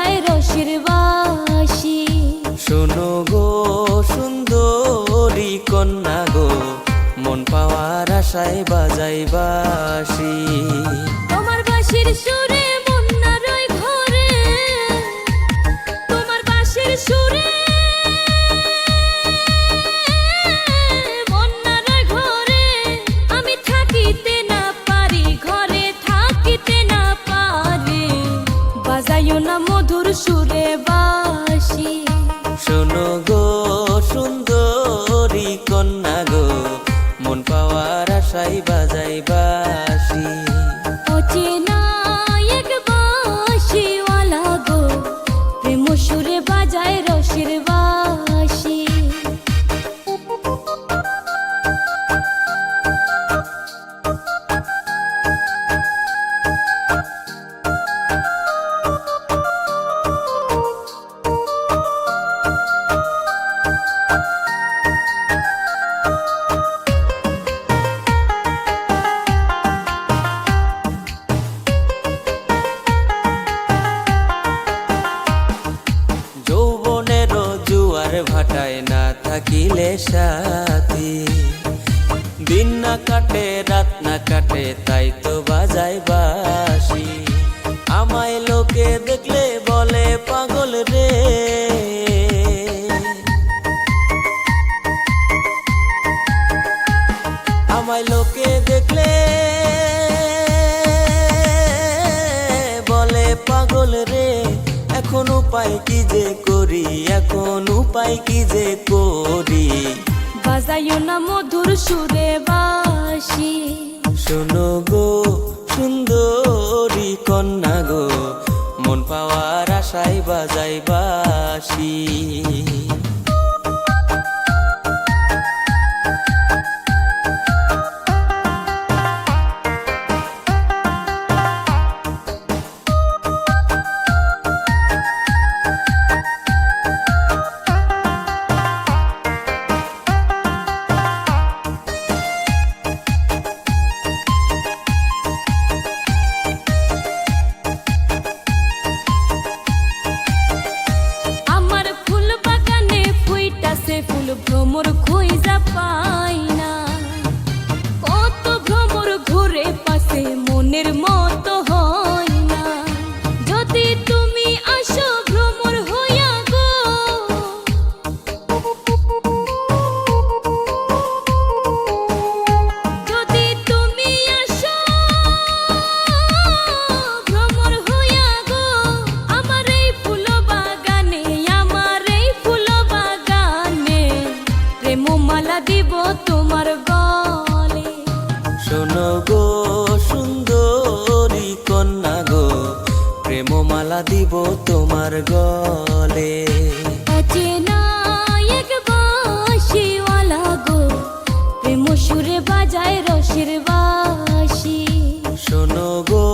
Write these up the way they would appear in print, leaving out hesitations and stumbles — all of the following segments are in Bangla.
বাজায় রসের বাঁশি। শোনো গো সুন্দরী কন্যা গো, মন পাওয়ার আশায় বাজাই বাঁশি। তোমার বাঁশির সুরে মন না রয় ঘরে, তোমার বাঁশির সুরে মন না রয় ঘরে। আমি থাকিতে না পারি ঘরে, থাকিতে না পারি। বাজাইও না মধুর সুরে বাঁশি। শোনো গো সুন্দরী কন্যা গো, মন পাওয়ার আশায় বাজাই বাঁশি। অচেনা এক বাঁশিওয়ালা গো, প্রেম সুরে বাজায় রসের বাঁশি। যৌবনেরও জুয়ার ভাটায় না থাকিলে সাথী, দিন না কাটে রাত না কাটে তাই তো বাজাই বাঁশি। আমায় লোকে দেখলে বলে পাগল রে, আমায় লোকে দেখলে বলে পাগল রে। এখন উপায় কি যে করি, এখন উপায় কি যে করি। বাজাইও না মধুর সুরে বাঁশি। শোনো গো সুন্দরী কন্যা গো, মন পাওয়ার আশায় বাজাই বাঁশি। ফুল ভ্রমর খুঁজা পাই না, কত ভ্রমর ঘুরে পাশে মনের মতো হয় না। যদি তুমি আসো ভ্রমর হইয়া গো, যদি তুমি আসো ভ্রমর হইয়া গো, আমার এই ফুল বাগানে, আমার এই ফুল বাগানে প্রেমমালা দিব তোমার গলে। শোনো গো সুন্দরী কন্যা গো, প্রেমমালা দিব তোমার গলে। অচেনা এক বাঁশিওয়ালা গো, প্রেম সুরে বাজায় রসের বাঁশি। শোনো গো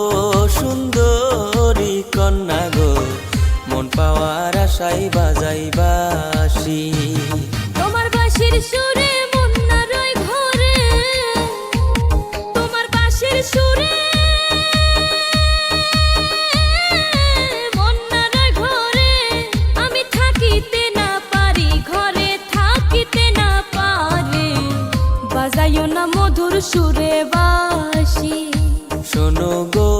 সুন্দরী কন্যা গো, মন পাওয়ার আশায় বাজাই বাঁশি। তোমার বাঁশির সুরে মন না রয় ঘরে, তোমার বাঁশির সুরে মন না রয় ঘরে। আমি থাকিতে না পারি ঘরে, থাকিতে না পারি। বাজাইও না মধুর সুরে বাঁশি। শোনো গো